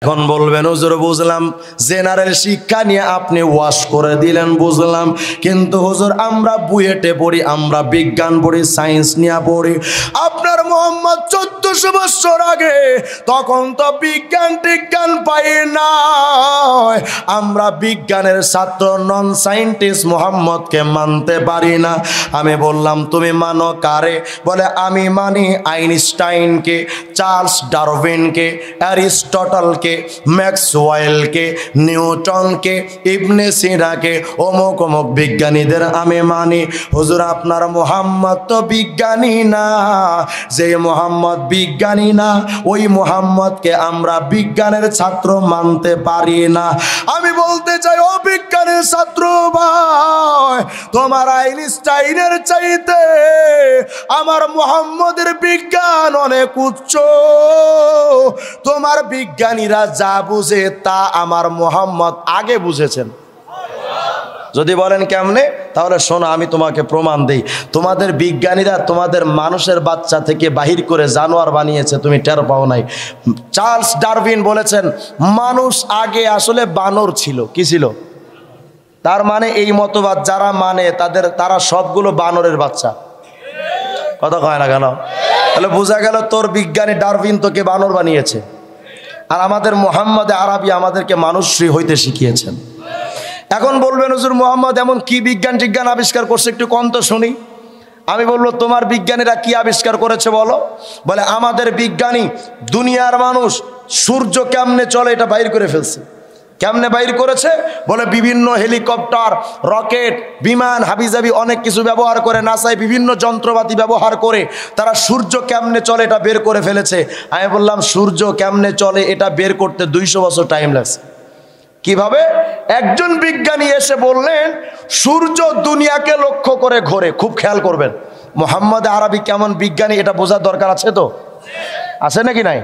এখন বলবেন হুজুর বুঝলাম জেনারেল শিক্ষা নিয়ে আপনি ওয়াশ করে দিলেন বুঝলাম, কিন্তু হুজুর আমরা বুয়েটে পড়ি, আমরা বিজ্ঞান পড়ি, সায়েন্স নিয়ে পড়ি। আপনার মোহাম্মদ 1400 বছর আগে তখন তো বিজ্ঞান টিজ্ঞান পাই না, আমরা বিজ্ঞানের ছাত্র নন সায়েন্টিস্ট মোহাম্মদকে মানতে পারি না। আমি বললাম তুমি মানো কারে? বলে আমি মানি আইনস্টাইনকে, চার্লস ডারউইনকে, অ্যারিস্টটলকে, ম্যাক্সওয়েলকে, নিউটনকে, ইবনে সিনাকে, অমুক অমুক বিজ্ঞানীদের আমি মানি। হুজুর আপনার মোহাম্মদ তো বিজ্ঞানী না, যে মোহাম্মদ বিজ্ঞানী না ওই মোহাম্মদকে আমরা বিজ্ঞানের ছাত্র মানতে পারি না। আমি বলতে চাই ও বিজ্ঞানের ছাত্র ভাই, তোমার আইনস্টাইনের চাইতে আমার মোহাম্মদের বিজ্ঞান অনেক উচ্চ। তোমার বিজ্ঞানীরা যা বুঝে তা আমার মোহাম্মদ আগে বুঝেছেন। যদি বলেন কেমনে, তাহলে শোনো আমি তোমাকে প্রমাণ দেই। তোমাদের বিজ্ঞানীরা তোমাদের মানুষের বাচ্চা থেকে বাহির করে জানোয়ার বানিয়েছে, তুমি টের পাও নাই। চার্লস ডারউইন বলেছেন মানুষ আগে আসলে বানর ছিল। কি ছিল? তার মানে এই মতবাদ যারা মানে তারা সবগুলো বানরের বাচ্চা। কথা কয় না কেন? তাহলে বোঝা গেল তোর বিজ্ঞানী ডারউইন তোকে বানর বানিয়েছে, আর আমাদের মোহাম্মদ আরবি আমাদেরকে মানুষই হইতে শিখিয়েছেন। এখন বলবেন হুজুর মোহাম্মদ এমন কি বিজ্ঞান টিজ্ঞান আবিষ্কার করছে, একটু কম তো শুনি। আমি বলবো তোমার বিজ্ঞানীরা কি আবিষ্কার করেছে বলো? বলে আমাদের বিজ্ঞানী দুনিয়ার মানুষ সূর্য কেমনে চলে এটা বাইর করে ফেলছে। কেমনে বাইর করেছে? বলে বিভিন্ন হেলিকপ্টার, রকেট, বিমান, হাবিজাবি অনেক কিছু ব্যবহার করে, নাসায় বিভিন্ন যন্ত্রপাতি ব্যবহার করে তারা সূর্য কেমনে চলে এটা বের করে ফেলেছে। আমি বললাম সূর্য কেমনে চলে এটা বের করতে 200 বছর টাইম লাগছে। কিভাবে? একজন বিজ্ঞানী এসে বললেন সূর্য দুনিয়াকে লক্ষ্য করে ঘোরে। খুব খেয়াল করবেন, মোহাম্মদ আরবি কেমন বিজ্ঞানী এটা বোঝার দরকার আছে তো? আছে নাকি নাই?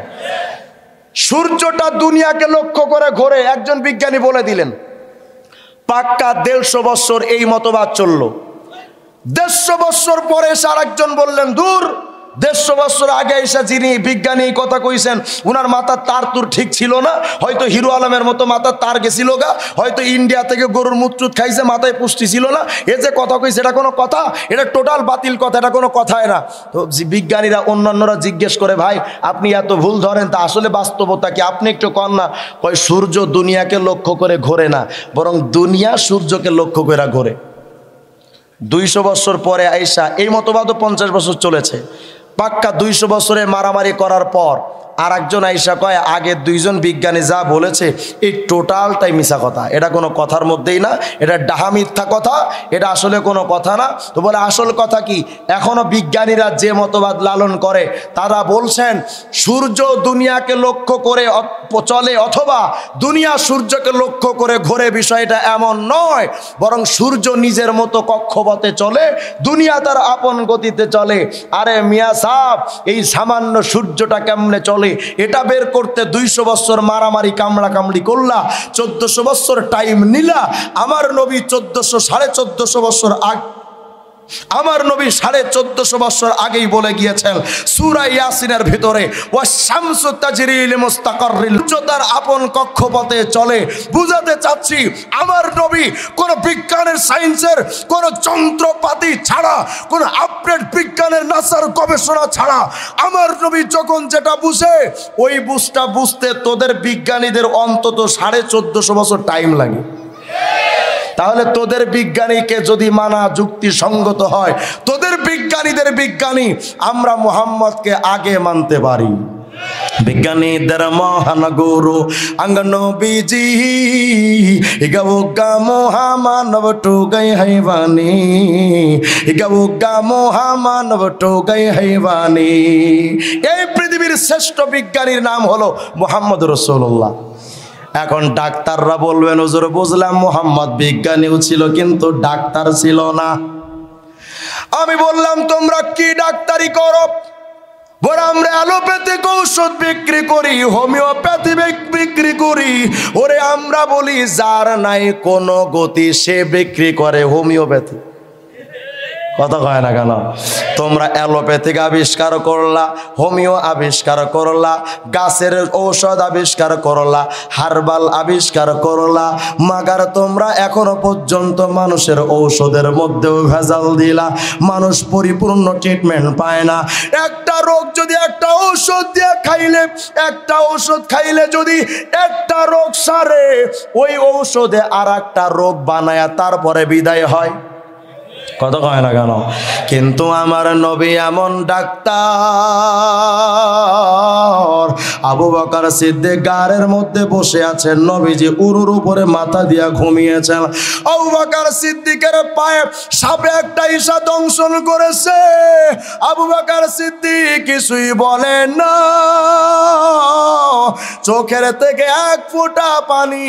সূর্যটা দুনিয়াকে লক্ষ্য করে ঘোরে, একজন বিজ্ঞানী বলে দিলেন। পাক্কা 150 বছর এই মতবাদ চললো। 150 বছর পরে এসে আরেকজন বললেন দূর, 150 বছর আগে এসে যিনি বিজ্ঞানী কথা কইছেন উনার মাথার তার তুর ঠিক ছিল না, হয়তো হিরো আলমের মতো মাথার তার গেছিল গা, হয়তো ইন্ডিয়া থেকে গরুর মুত্রুত খাইছে, মাথায় পুষ্টি ছিল না। এ যে কথা কইছে এটা কোনো কথা? এটা টোটাল বাতিল কথা, এটা কোনো কথাই না। তো বিজ্ঞানীরা অন্যান্যরা জিজ্ঞেস করে ভাই আপনি এত ভুল ধরেন, তা আসলে বাস্তবতা কি? আপনি একটু কন না। কয় সূর্য দুনিয়াকে লক্ষ্য করে ঘোরে না, বরং দুনিয়া সূর্যকে লক্ষ্য করে ঘোরে। 200 বছর পরে আইসা এই মতবাদও 50 বছর চলেছে। পাক্কা 200 বছরে মারামারি করার পর আর একজন আইসা কয় আগে দুইজন বিজ্ঞানী যা বলেছে এই টোটালটাই মিছা কথা, এটা কোনো কথার মধ্যেই না, এটা ডাহা মিথ্যা কথা, এটা আসলে কোনো কথা না। তো বলে আসল কথা কি? এখনো বিজ্ঞানীরা যে মতবাদ লালন করে তারা বলছেন সূর্য দুনিয়াকে লক্ষ্য করে চলে অথবা দুনিয়া সূর্যকে লক্ষ্য করে ঘোরে, বিষয়টা এমন নয়, বরং সূর্য নিজের মতো কক্ষপথে চলে, দুনিয়া তার আপন গতিতে চলে। আরে মিয়া সাহেব, এই সামান্য সূর্যটা কেমনে চলে এটা বের করতে 200 বছর মারামারি কামড়া কামড়ি করলা, 1400 বছর টাইম নিলা। আমার নবী 1450 বছর আগে, আমার নবী 1450 বছর আগেই বলে গিয়েছেন সূরা ইয়াসিনের ভিতরে ওয়া শামসু তাজরি লিমুস্তাকাররিল, তার আপন কক্ষপথে চলে। বুঝাতে চাচ্ছি আমার নবী কোন বিজ্ঞানের সায়েন্সের কোন যন্ত্রপাতি ছাড়া, কোন আপডেট বিজ্ঞানের নাসার গবেষণা ছাড়া আমার নবী যখন যেটা বুঝে ওই বুঝটা বুঝতে তোদের বিজ্ঞানীদের অন্তত 1450 বছর টাইম লাগে। তাহলে তোদের বিজ্ঞানীকে যদি মানা যুক্তিসঙ্গত হয়, তোদের বিজ্ঞানীদের বিজ্ঞানী আমরা মুহাম্মদকে আগে মানতে পারি। বিজ্ঞানীদের মহান গুরু নবীজি, ইগাউগা মহামানব টুগাই হাইবানি, ইগাউগা মহামানব টুগাই হাইবানি। এই পৃথিবীর শ্রেষ্ঠ বিজ্ঞানীর নাম হলো মুহাম্মদ রাসূলুল্লাহ। এখন ডাক্তাররা বলবেন হুজুর বুঝলাম মুহাম্মদ বিজ্ঞানীও ছিল কিন্তু ডাক্তার ছিল না। আমি বললাম তোমরা কি ডাক্তারি করো? বলে আমরা অ্যালোপ্যাথিক ঔষধ বিক্রি করি, হোমিওপ্যাথি বিক্রি করি। ওরে আমরা বলি যার নাই কোনো গতি সে বিক্রি করে হোমিওপ্যাথি। কথা কয় না কেন? তোমরা অ্যালোপ্যাথিক আবিষ্কার করলা, হোমিও আবিষ্কার করলা, গাছের ঔষধ আবিষ্কার করলা, হার্বাল আবিষ্কার করলা, মাগার তোমরা এখনো পর্যন্ত মানুষের ঔষধের মধ্যেও ভেজাল দিলা। মানুষ পরিপূর্ণ ট্রিটমেন্ট পায় না। একটা রোগ যদি একটা ঔষধ দিয়ে খাইলে, একটা ওষুধ খাইলে যদি একটা রোগ সারে, ওই ঔষধে আর একটা রোগ বানায় তারপরে বিদায় হয়। কথা কয় না কেন? কিন্তু আমার নবী এমন ডাক্তার। আবু বকর সিদ্দিক গাড়ের মধ্যে বসে আছেন, নবীজি উরুর উপরে মাথা দিয়া ঘুমিয়েছেন। আবু বকর সিদ্দিকের পায়ে সাপে একটা ঈশা দংশন করেছে। আবু বকর সিদ্দিক কিছুই বলেন না, চোখের থেকে এক ফোঁটা পানি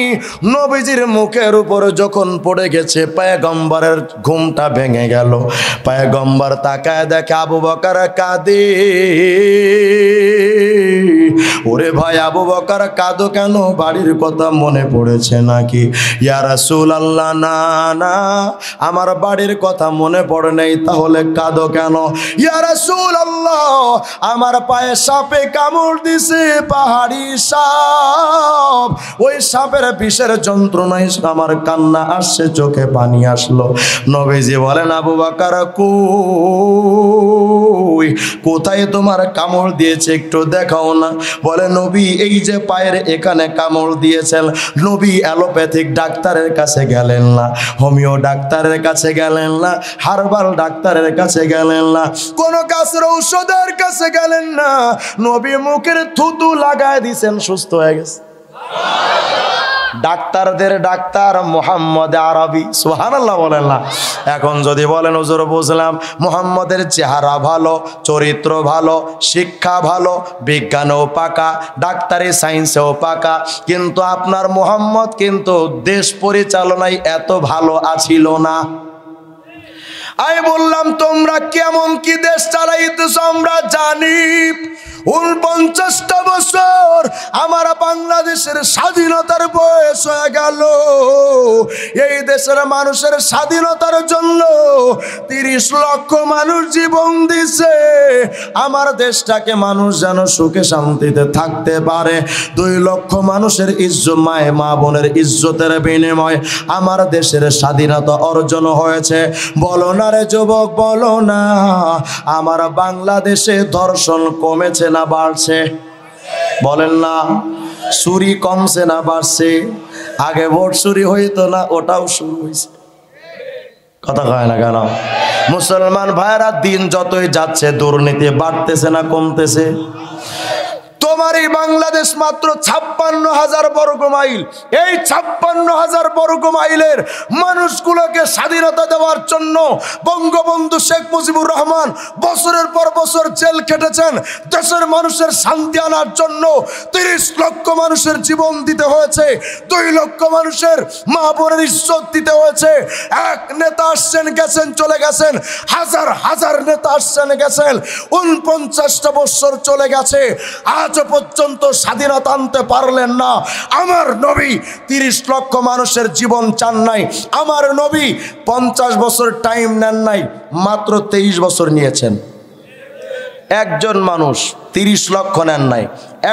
নবীজির মুখের উপরে যখন পড়ে গেছে, পয়গম্বরের ঘুমটা ভেঙে গেল। পয়গম্বর তাকায় দেখে আবু বকর কাঁদে। ওরে ভাই আবু বকর কাঁদো কেন? বাড়ির কথা মনে পড়েছে নাকি? ইয়া রাসূলুল্লাহ, না না, আমার বাড়ির কথা মনে পড়ে নাই। তাহলে কাঁদো কেন? ইয়া রাসূলুল্লাহ, আমার পায়ে সাপে কামড় দিছে, পাহাড়ি সাপ। ওই সাপের বিষের যন্ত্রণায় আমার কান্না আসছে, চোখে পানি আসলো। নবীজি বলেন, আবু বকর কই, কোথায় তোমার কামড় দিয়েছে একটু দেখাও না। বলে, নবী এই যে পায়ের এখানে কামড় দিয়েছেন। নবী অ্যালোপ্যাথিক ডাক্তারের কাছে গেলেন না, হোমিও ডাক্তারের কাছে গেলেন না, হার্বাল ডাক্তারের কাছে গেলেন না, কোন গাছের ঔষধের কাছে গেলেন না। নবী মুখের থুতু লাগায় দিয়েছেন, সুস্থ হয়ে গেছে। ডাক্তারদের ডাক্তার মুহাম্মদ আরবি, সুবহানাল্লাহ বলেন না। এখন যদি বলেন হুজুর বুঝলাম, মুহাম্মদের চেহারা ভালো, চরিত্র ভালো, শিক্ষা ভালো, বিজ্ঞানেও পাকা, ডাক্তারি সায়েন্সেও পাকা, কিন্তু আপনার মুহাম্মদ কিন্তু দেশ পরিচালনায় এত ভালো আছিল না। আমি বললাম, তোমরা কেমন কি দেশ চালাইতেছ আমরা জানি। 49টা বছর আমার বাংলাদেশের স্বাধীনতার বয়স হয়ে গেল। এই দেশের মানুষের স্বাধীনতার জন্য 30 লক্ষ মানুষ জীবন দিছে। আমার দেশটাকে মানুষ যেন সুখে শান্তিতে থাকতে পারে, 2 লক্ষ মানুষের ইজ্জত, মায়ে মা বোনের ইজ্জতের বিনিময় আমার দেশের স্বাধীনতা অর্জন হয়েছে। বলো না রে যুবক, বলো না, আমার বাংলাদেশে ধর্ষণ কমেছে না বাড়ছে? বলেন না। চুরি কমছে না বাড়ছে? আগে ভোট চুরি হইতো না, ওটাও শুরু হয়েছে। কথা কয় না কেন? মুসলমান ভাইরা দিন যতই যাচ্ছে দুর্নীতি বাড়তেছে না কমতেছে? তোমার এই বাংলাদেশ মাত্র 56,000 বর্গ মাইল। এই 56,000 বর্গ মাইলের মানুষগুলোকে স্বাধীনতা দেওয়ার জন্য বঙ্গবন্ধু শেখ মুজিবুর রহমান বছরের পর বছর জেল খেটেছেন। দেশের মানুষের শান্তি আনার জন্য 30 লক্ষ মানুষের জীবন দিতে হয়েছে, 2 লক্ষ মানুষের মা বোনের ইজ্জত দিতে হয়েছে। এক নেতা আসছেন গেছেন চলে গেছেন, হাজার হাজার নেতা আসছেন গেছেন, 49টা বছর চলে গেছে, আজ পর্যন্ত স্বাধীনতা আনতে পারলেন না। আমার নবী 30 লক্ষ মানুষের জীবন চান নাই। আমার নবী 50 বছর টাইম নেন নাই, মাত্র 23 বছর নিয়েছেন। একজন মানুষ 30 লক্ষ নেন নাই,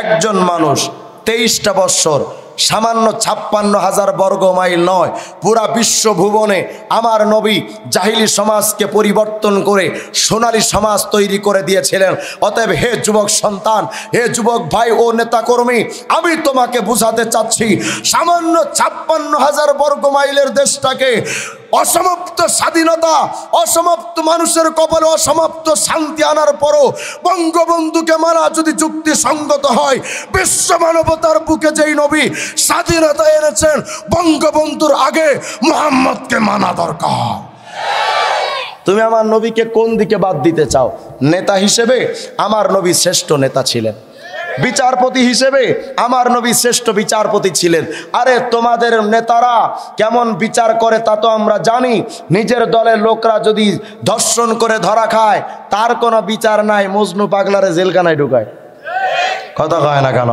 একজন মানুষ 23টা বছর, সামান্য 56,000 বর্গ মাইল নয়, পুরা বিশ্বভুবনে আমার নবী জাহিলি সমাজকে পরিবর্তন করে সোনালী সমাজ তৈরি করে দিয়েছিলেন। অতএব হে যুবক সন্তান, হে যুবক ভাই ও নেতাকর্মী, আমি তোমাকে বুঝাতে চাচ্ছি, সামান্য 56,000 বর্গ মাইলের দেশটাকে অসমাপ্ত স্বাধীনতা, অসমাপ্ত মানুষের কপালে অসমাপ্ত শান্তি আনার পরও বঙ্গবন্ধুকে মানা যদি যুক্তিসঙ্গত হয়, বিশ্ব মানবতার বুকে যেই নবী স্বাধীনতা এনেছেন, বঙ্গবন্ধুর আগে মুহাম্মদকে মানা দরকার। তুমি আমার নবীকে কোন দিকে বাদ দিতে চাও? নেতা হিসেবে আমার নবী শ্রেষ্ঠ নেতা ছিলেন, বিচারপতি হিসেবে আমার নবী শ্রেষ্ঠ বিচারপতি ছিলেন। আরে তোমাদের নেতারা কেমন বিচার করে তা তো আমরা জানি। নিজের দলের লোকরা যদি ধর্ষণ করে ধরা খায়, তার কোনো বিচার নাই, মজনু পাগলারে জেলখানায় ঢুকায়। কথা কয় না কেন?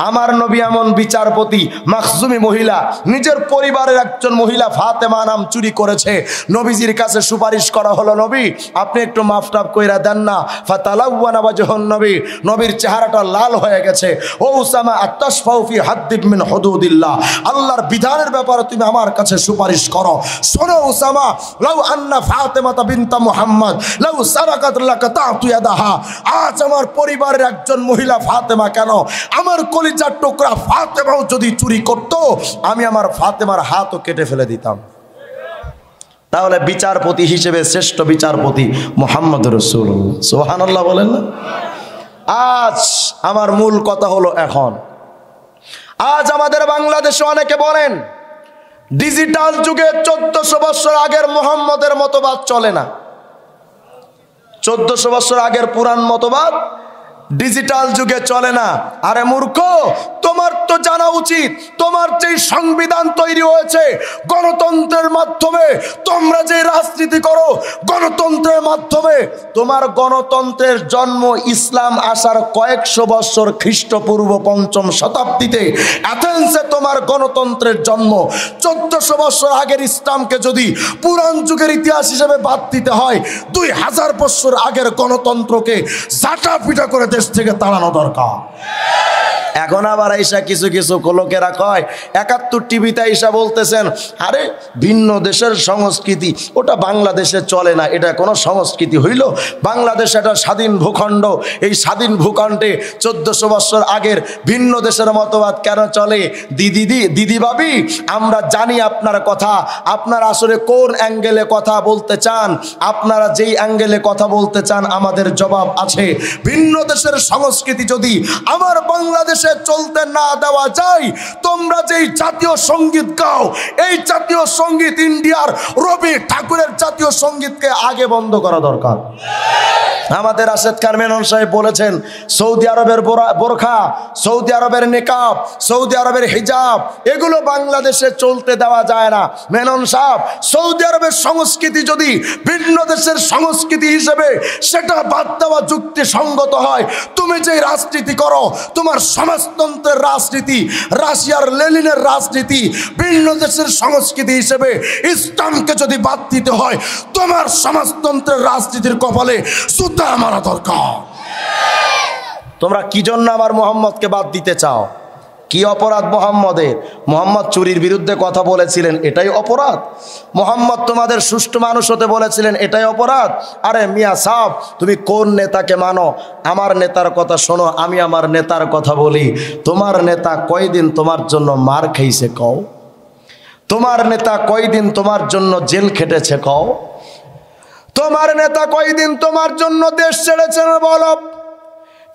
আমার নবী এমন বিচারপতি, মাখজুমি মহিলা, নিজের পরিবারের একজন মহিলা ফাতেমা নাম চুরি করেছে, নবীজির কাছে সুপারিশ করা হলো, নবী আপনি একটু মাফ টাফ কইরা দেন না। ফাতালাওয়ানা ওয়াজহুন নবী, নবীর চেহারাটা লাল হয়ে গেছে। ও উসামা আতাশফাউ ফি হাদ্দিম মিন হুদুদিল্লাহ, আল্লাহর বিধানের ব্যাপারে তুমি আমার কাছে সুপারিশ করো। শোনো উসামা, লাউ আন্না ফাতেমাতা বিনতা মুহাম্মদ লাউ সারাকাত লাকাতাতু ইয়াদাহা, আজ আমার পরিবারের একজন মহিলা ফাতেমা কেন, আমার কলিজার টুকরা ফাতেমাও যদি চুরি করত, আমি আমার ফাতেমার হাতও কেটে ফেলে দিতাম। তাহলে বিচারপতি হিসেবে শ্রেষ্ঠ বিচারপতি মুহাম্মদ রাসূলুল্লাহ, সুবহানাল্লাহ বলেন না? আজ আমার মূল কথা হলো, এখন আজ আমাদের বাংলাদেশে অনেকে বলেন ডিজিটাল যুগে 1400 বছর আগের মুহাম্মদের মতবাদ চলে না। 1400 বছর আগের পুরান মতবাদ ডিজিটাল যুগে চলে না। আরে মূর্খ, তোমার তো জানা উচিত, তোমার যে সংবিধান তৈরি হয়েছে গণতন্ত্রের মাধ্যমে, তোমরা যে রাজনীতি করো গণতন্ত্রের মাধ্যমে, তোমার গণতন্ত্রের জন্ম ইসলাম আসার কয়েকশো বছর খ্রিস্টপূর্ব 5ম শতাব্দীতে অ্যাথেন্সে তোমার গণতন্ত্রের জন্ম। 1400 বছর আগের ইসলামকে যদি পুরান যুগের ইতিহাস হিসেবে বাদ দিতে হয়, 2000 বছর আগের গণতন্ত্রকে ঝাঁটা পিটা করে দেশ থেকে তাড়ানো দরকার। এখন আবার আইসা কিছু কিছু লোকেরা কয়, 71 টিভিতে আইসা বলতেছেন আরে ভিন্ন দেশের সংস্কৃতি, ওটা বাংলাদেশে চলে না, এটা কোনো সংস্কৃতি হইল? বাংলাদেশ একটা স্বাধীন ভূখণ্ড, এই স্বাধীন ভূখণ্ডে 1400 বছর আগের ভিন্ন দেশের মতবাদ কেন চলে? দিদি ভাবি, আমরা জানি আপনার কথা, আপনারা আসলে কোন অ্যাঙ্গেলে কথা বলতে চান, আপনারা যেই অ্যাঙ্গেলে কথা বলতে চান আমাদের জবাব আছে। ভিন্ন দেশের সংস্কৃতি যদি আমার বাংলাদেশ চলতে না দেওয়া যায়, তোমরা যেই জাতীয় সঙ্গীত গাও, এই জাতীয় সঙ্গীত ইন্ডিয়ার রবি ঠাকুরের জাতীয় সঙ্গীতকে আগে বন্ধ করা দরকার। আমাদের রাশেদ খান মেনন সাহেব বলেছেন, সৌদি আরবের বোরখা, সৌদি আরবের নিকাব, সৌদি আরবের হিজাব, এগুলো বাংলাদেশে চলতে দেওয়া যায় না। মেনন সাহেব, সৌদি আরবের সংস্কৃতি যদি ভিন্ন দেশের সংস্কৃতি হিসেবে সেটা বাদ দেওয়া যুক্তিসঙ্গত হয়, তুমি যে রাজনীতি করো, তোমার সমাজতন্ত্রের রাজনীতি, রাশিয়ার লেনিনের রাজনীতি, ভিন্ন দেশের সংস্কৃতি হিসেবে ইসলামকে যদি বাদ দিতে হয়, তোমার সমাজতন্ত্রের রাজনীতির কপালে সুতা মারা দরকার। তোমরা কি জন্য আমার মুহাম্মদকে বাদ দিতে চাও? কি অপরাধ মুহাম্মদের? মুহাম্মদ চুরির বিরুদ্ধে কথা বলেছিলেন, এটাই অপরাধ? মুহাম্মদ তোমাদের সুষ্ঠু মানুষ হতে বলেছিলেন, এটাই অপরাধ? আরে মিয়া সাহেব, তুমি কোন নেতাকে মানো? আমার নেতার কথা শোনো, আমি আমার নেতার কথা বলি। তোমার নেতা কয়দিন তোমার জন্য মার খাইছে কও? তোমার নেতা কয়দিন তোমার জন্য জেল খেটেছে কও? তোমার নেতা কয়দিন তোমার জন্য দেশ ছেড়েছেন বলো?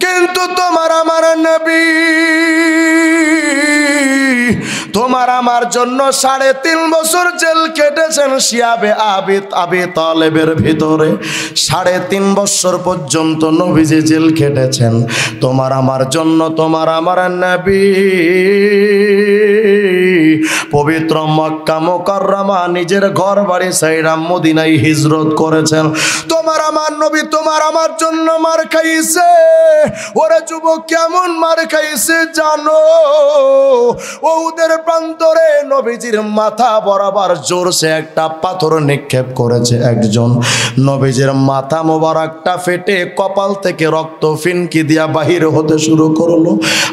কিন্তু তোমার আমার নবী তোমার আমার জন্য 3.5 বছর জেল কেটেছেন শিয়াবে আবি তালেবের ভিতরে। 3.5 বছর পর্যন্ত নবীজি জেল কেটেছেন তোমার আমার জন্য। তোমার আমার নবী পবিত্র মক্কা মুকাররমা নিজের ঘর বাড়ি ছাইরা মদিনায় হিজরত করেছেন। তোমার আমার নবী তোমার আমার জন্য মার খাইছে। ওরে যুবক, কেমন মার খাইছে জানো? ওদের প্রান্তরে নবীজির মাথা বরাবর জোরসে একটা পাথর নিক্ষেপ করেছে একজন। নবীজির মাথা মোবারকটা ফেটে কপাল থেকে রক্ত ফিনকি দিয়া বাহির হতে শুরু করলো।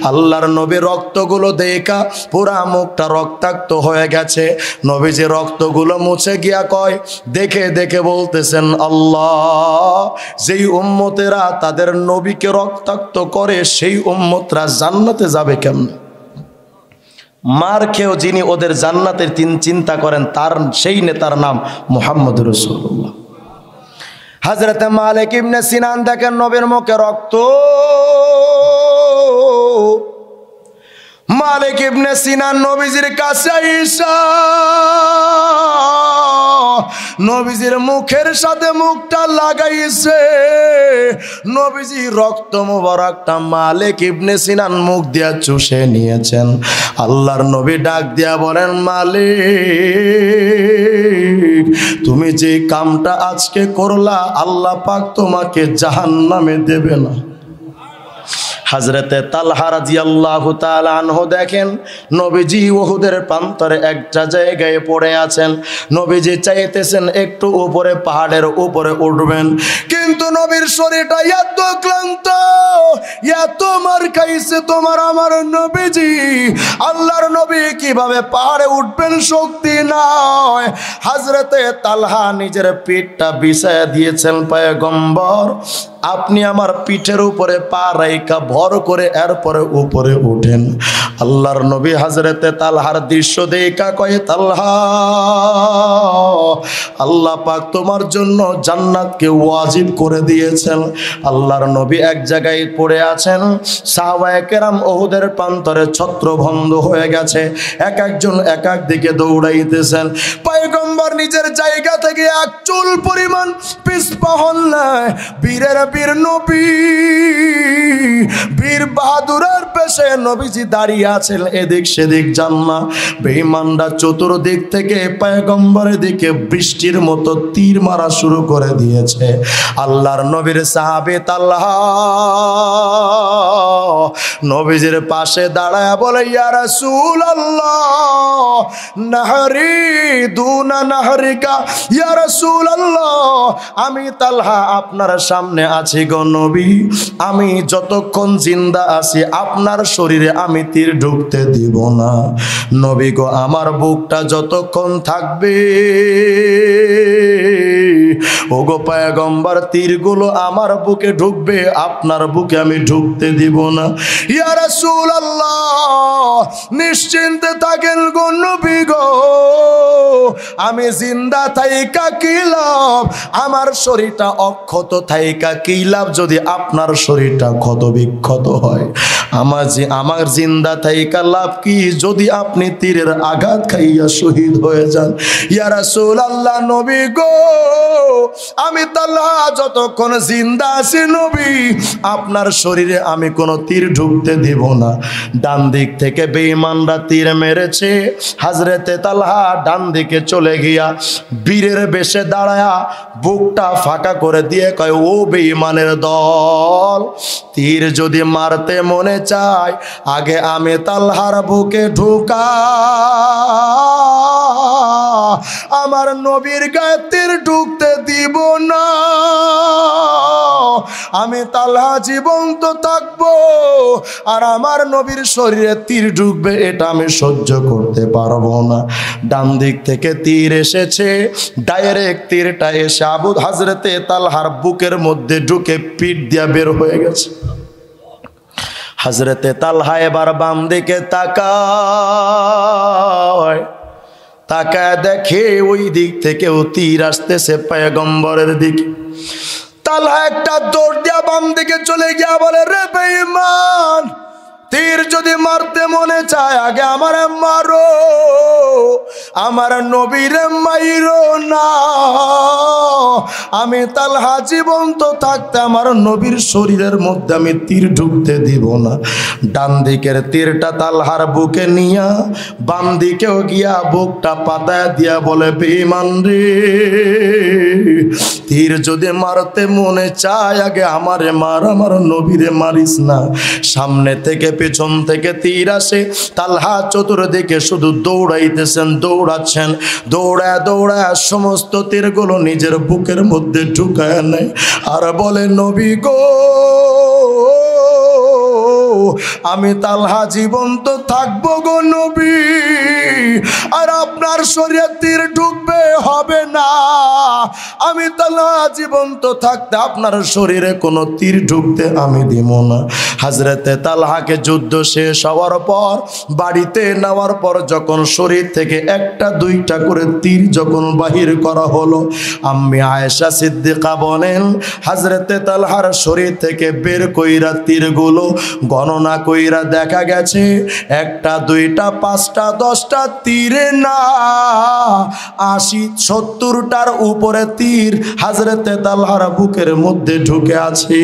আল্লাহর নবী রক্তগুলো দেখা পুরা মুখটা রক্তাক্ত হয়ে গেছে। নবীজি রক্তগুলো মুছে গিয়া কয়, দেখে দেখে বলতেছেন, আল্লাহ, যেই উম্মতেরা তাদের নবীকে রক্তাক্ত করে সেই উম্মতরা জান্নাতে যাবে কেমন? মার খেয়েও যিনি ওদের জান্নাতের চিন্তা করেন, তার সেই নেতার নাম মুহাম্মদ রাসূলুল্লাহ। হযরতে মালিক ইবনে সিনান দেখেন নবীর মুখে রক্ত। মালিক ইবনে সিনান নবীজির কাছে আইসা নবীজির মুখের সাথে মুখটা লাগাইছে। নবীজি রক্ত মোবারকটা মালিক ইবনে সিনান মুখ দিয়া চুষে নিয়েছেন। আল্লাহর নবী ডাক দিয়া বলেন, মালিক, তুমি যে কামটা আজকে করলা, আল্লাহ পাক তোমাকে জাহান্নামে দেবে না। হযরতে তালহা রাদিয়াল্লাহু তাআলা আনহু দেখেন নবীজি উহুদের প্রান্তরে একটা জায়গায় পড়ে আছেন। নবীজি চাইতেছেন একটু উপরে পাহাড়ের উপরে উঠবেন, কিন্তু নবীর শরীরটা এত ক্লান্ত, এত মার খাইছে তোমার আমার নবীজি। আল্লাহর নবী কিভাবে পাহাড়ে উঠবেন, শক্তি নাই। হযরতে তালহা নিজের পিঠটা বিছায়া দিয়েছেন, পয়গম্বর আপনি আমার পিঠের উপরে পা রাইখা ভর করে এরপরে উপরে উঠেন। আল্লাহর নবী হযরতে তালহার দৃশ্য দেখা কয়, তালহা আল্লাহ পাক তোমার জন্য জান্নাতকে ওয়াজিব করে দিয়েছেন। আল্লাহর নবী এক জায়গায় পড়ে আছেন, সাহাবায়ে কেরাম উহুদের প্রান্তরে ছত্রভঙ্গ হয়ে গেছে, এক একজন এক এক দিকে দৌড়াইতেছেন। পয়গম্বর নিজের জায়গা থেকে এক চুল পরিমাণ পিছপা হন না। বীরের বীর নবী, বীর বাহাদুরের পেশে নবীজি দাঁড়িয়ে আছেন, এদিক সেদিক যান না। বেঈমানরা চতুর্দিক থেকে পয়গম্বরের দিকে বৃষ্টির মতো তীর মারা শুরু করে দিয়েছে। আল্লাহর নবীর সাহাবী তালহা নবীজির পাশে দাঁড়ায় বলে, ইয়া রাসূলুল্লাহ নাহরি দুনা নাহরিকা, ইয়া রাসূলুল্লাহ আমি তালহা আপনার সামনে আছি গো নবী, আমি যতক্ষণ জিন্দা আছি আপনার শরীরে আমি তীর ঢুকতে দিব না। নবী গো আমার বুকটা যতক্ষণ থাকবে ওগো পয়গম্বর তীরগুলো আমার বুকে ঢুকবে, আপনার বুকে আমি ঢুকতে দিব না। ইয়া রাসূলুল্লাহ নিশ্চিন্তে থাকেন গো নবী গো, আমি জিন্দা থাইকা কি লাভ, আমার শরীরটা অক্ষত থাইকা কি লাভ যদি আপনার শরীরটা ক্ষত বিক্ষত হয়। আমার জিন্দা থাইকা লাভ কি যদি আপনি তীরের আঘাত খাইয়া শহীদ হয়ে যান। ইয়া রাসূলুল্লাহ নবী গো আমি তালহা যতক্ষণ জিন্দা আছি নবী আপনার শরীরে আমি কোনো তীর ঢুকতে দিব না। ডান দিক থেকে বেঈমানরা তীর মেরেছে, হযরতে তালহা ডান দিকে চলে গিয়া বীরের বেশে দাঁড়ায়া বুকটা ফাঁকা করে দিয়ে কয়, ও বেঈমানের দল, তীর যদি মারতে মনে চায় আগে আমি তালহার বুকে ঢুকা, আমার নবীর গায়ে তীর ঢুকতে দিব না। আমি তালহা জীবন্ত থাকবো আর আমার নবীর শরীরে তীর ঢুকবে, এটা আমি সহ্য করতে পারবো না। ডান দিক থেকে তীর এসেছে, ডাইরেক্ট তীরটা এসে হযরতে তালহার বুকের মধ্যে ঢুকে পিঠ দিয়া বের হয়ে গেছে। হযরতে তালহা এবার বাম দিকে তাকায়, তাকায় দেখে ওই দিক থেকেও তীর আসতেছে পয়গম্বরের দিকে। তালহা একটা দৌড় দিয়া বাম দিকে চলে গিয়া বলে, রে বেঈমান, তীর যদি মারতে মনে চায় আগে আমারে মারো, আমার নবীরে মাইরো না। আমি তালহা জীবন্ত থাকতে আমার নবীর শরীরের মধ্যে আমি তীর ঢুকতে দিব না। ডান দিকের তীরটা তালহার বুকে নিয়া বাম দিকেও গিয়া বুকটা পাতায় দিয়া বলে, বেঈমান রে, তীর যদি মারতে মনে চায় আগে আমারে মার, আমার নবীরে মারিস না। সামনে থেকে পেছন থেকে তীর আসে, তালহা চতুর্দিকে শুধু দৌড়াইতেছেন, দৌড়াচ্ছেন, দৌড়ায় দৌড়ায় সমস্ত তীরগুলো নিজের বুকের মধ্যে ঢুকায় নেয় আর বলে, নবী গো আমি তালহা জীবন্ত থাকবো গো নবী, আর আপনার শরীরে তীর ঢুকবে হবে না। আমি তালহা জীবন্ত থাকতে আপনার শরীরে কোনো তীর ঢুকতে আমি দিব না। হযরতে তালহাকে যুদ্ধ শেষ হওয়ার পর বাড়িতে নেওয়ার পর যখন শরীর থেকে একটা দুইটা করে তীর যখন বাহির করা হলো, আম্মি আয়েশা সিদ্দিকা বলেন হযরতে তালহার শরীর থেকে বের কইরা তীরগুলো গণনা কইরা দেখা গেছে একটা দুইটা পাঁচটা 10টা তীরে না 80-70টার উপরে তীর হযরতে তালহার বুকের মধ্যে ঢুকে আছে।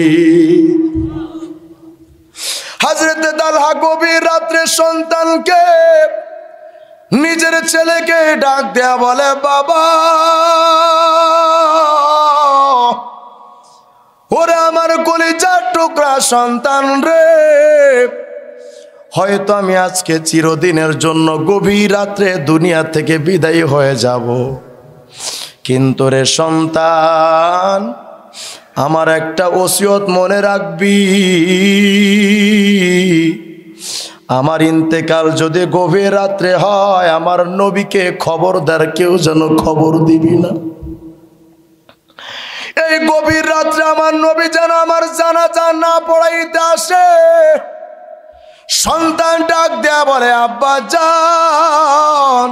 হযরতে তালহা গভীর রাত্রে সন্তানকে, নিজের ছেলেকে ডাক দেয়া বলে, বাবা ওরে আমার কলিজার টুকরা সন্তান রে, হয়তো আমি আজকে চিরদিনের জন্য গভীর রাত্রে দুনিয়া থেকে বিদায় হয়ে যাব, কিন্তু রে সন্তান, আমার একটা ওসিয়ত মনে রাখবি, আমার ইন্তেকাল যদি গভীর রাত্রে হয়, আমার নবীকে খবরদার কেউ যেন খবর দিবি না। এই গভীর রাত্রে আমার নবী যেন আমার জানাজা না পড়াইতে আসে। সন্তান ডাক দেয়া বলে, আব্বা জান,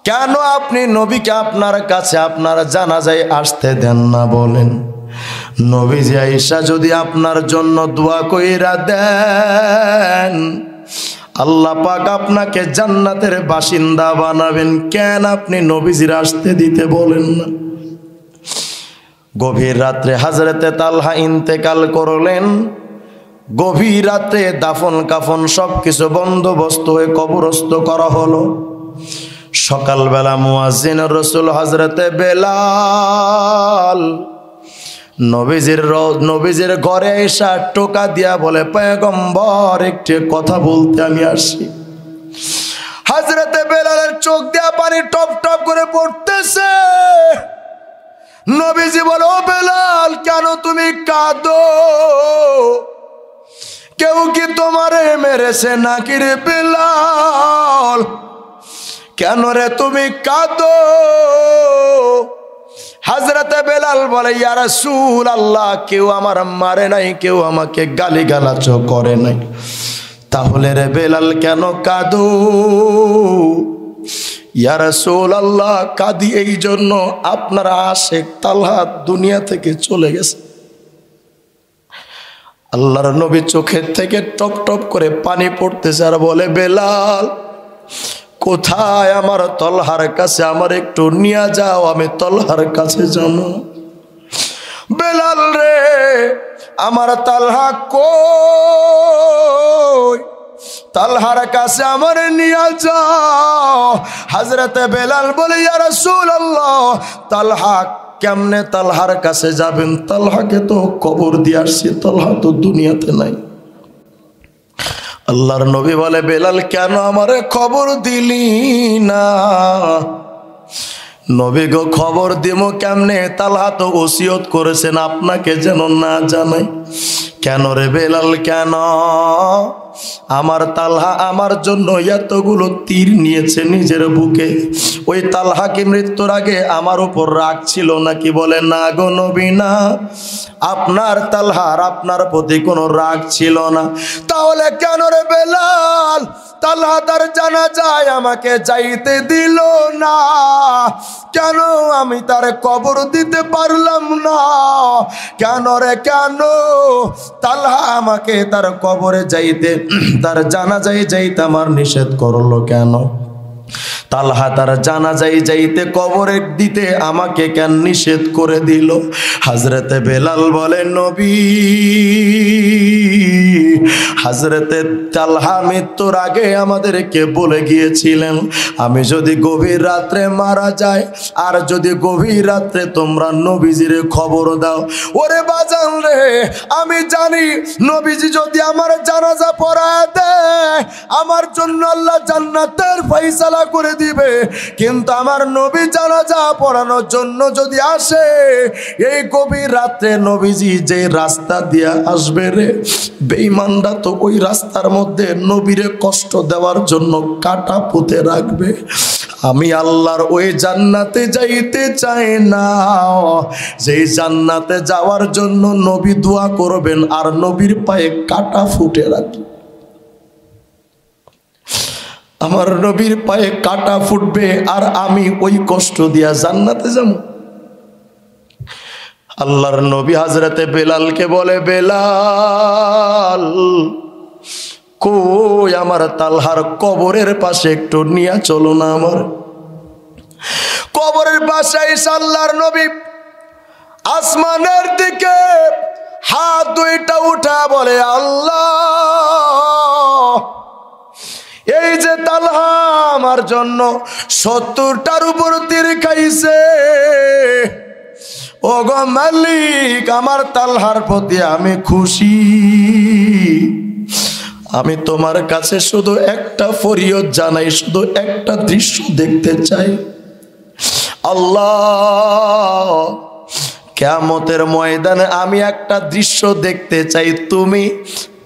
কেন আপনি নবীকে আপনার কাছে আপনার জানাজায় আসতে দেন না বলেন? নবীজি আয়েশা যদি আপনার জন্য দোয়া কইরা দেন, আল্লাহ পাক আপনাকে জান্নাতের বাসিন্দা বানাবেন, কেন আপনি নবীজির আসতে দিতে বলেন না? গভীর রাত্রে হযরতে তালহা ইন্তেকাল করলেন। গভীর রাত্রে দাফন কাফন সবকিছু বন্দোবস্ত হয়ে কবরস্থ করা হলো। সকালবেলা মুয়াজ্জিন রাসূল হযরতে বেলাল নবীজির ঘরে এসে টোকা দিয়া বলে, পয়গম্বর, একটি কথা বলতে আমি আসি। হযরতে বেলালের চোখ দিয়া পানি টপ টপ করে পড়তেছে। নবীজি বলে, ও বেলাল, কেন তুমি কাঁদো? কেউ কি তোমারে মেরেছে নাকি রে বেলাল? কেন রে তুমি কাঁদো? হযরতে বেলাল বলে, ইয়া রাসূলুল্লাহ, কেউ আমার মারে নাই, কেউ আমাকে গালিগালাজ করে নাই। তাহলে রে বেলাল কেন কাঁদো? ইয়া রাসূলুল্লাহ, কাঁদি এই জন্য, আপনার আশিক তালহা দুনিয়া থেকে চলে গেছে। আল্লাহর নবী চোখের থেকে টপ টপ করে পানি পড়তেছে আর বলে, বেলাল, কোথায় আমার তলহার কাছে আমার একটু নিয়ে যাও, আমি তলহার কাছে যাবো। বেলাল রে, আমার তালহা কই? তালহার কাছে আমার নিয়ে যাও। হযরতে বেলাল বলে, ইয়া রাসূলুল্লাহ, তালহা কেমনে তালহার কাছে যাবেন? তালহাকে তো কবর দিয়ে আসছি, তালহা তো দুনিয়াতে নাই। আল্লাহর নবী বলে, বেলাল, কেন আমারে খবর দিলি না? নবী গো, খবর দিব কেমনে? তালহা তো ওসিয়ত করেছেন আপনাকে যেন না জানাই। কেন রে বেলাল, কেন? আমার তালহা আমার জন্য এতগুলো তীর নিয়েছে নিজের বুকে। ওই তালহা কি মৃত্যুর আগে আমার উপর রাগ ছিল নাকি? বলে, না গো নবী, না, আপনার তালহার আপনার প্রতি কোনো রাগ ছিল না। তাহলে কেন রে বেলাল তালহা তার জানাজায় আমাকে যাইতে দিল না? কেন আমি তার কবর দিতে পারলাম না? কেন রে, কেন? তালহা আমাকে তার কবরে যাইতে, তার জানাজায় যাইতে আমার নিষেধ করলো কেন? তালহা তার জানাজায় যাইতে, কবরে দিতে আমাকে কেন নিষেধ করে দিল? হযরতে বেলাল বলে, নবী, হযরতে তালহা মৃত্যুর আগে আমাদেরকে বলে গিয়েছিলেন, আমি যদি গভীর রাত্রে মারা যাই, আর যদি গভীর রাত্রে তোমরা নবীজির খবর দাও, ওরে বাজান রে, আমি জানি নবীজি যদি আমার জানাজা পড়ায় দেয়, আমার জন্য আল্লাহ জান্নাতের ফয়সালা করে দিবে। কিন্তু আমার নবী জানাজা পড়ানোর জন্য যদি আসে, এই গভীর রাত্রে নবীজি যে রাস্তা দিয়ে আসবে রে, বেঈমানরা তো ওই রাস্তার মধ্যে নবীরে কষ্ট দেওয়ার জন্য কাটা পুঁতে রাখবে। আমি আল্লাহর ওই জান্নাতে যাইতে চাই না, যেই জান্নাতে যাওয়ার জন্য নবী দোয়া করবেন আর নবীর পায়ে কাটা ফুটে রাখবে। আমার নবীর পায়ে কাটা ফুটবে আর আমি ওই কষ্ট দিয়া জান্নাতে যাব। আল্লাহর নবী হযরতে বেলালকে বলে, বেলাল, কই আমার তালহার কবরের পাশে একটু নিয়ে চলো না। আমার কবরের পাশে এসে আল্লাহর নবী আসমানের দিকে হাত দুইটা উঠা বলে, আল্লাহ, এই যে তালহা আমার জন্য 70টার উপর তীর খাইছে, ও গো মালিক, আমার তালহার প্রতি আমি খুশি। আমি তোমার কাছে শুধু একটা ফরিয়াদ জানাই, শুধু একটা দৃশ্য দেখতে চাই। আল্লাহ, কিয়ামতের ময়দানে আমি একটা দৃশ্য দেখতে চাই। তুমি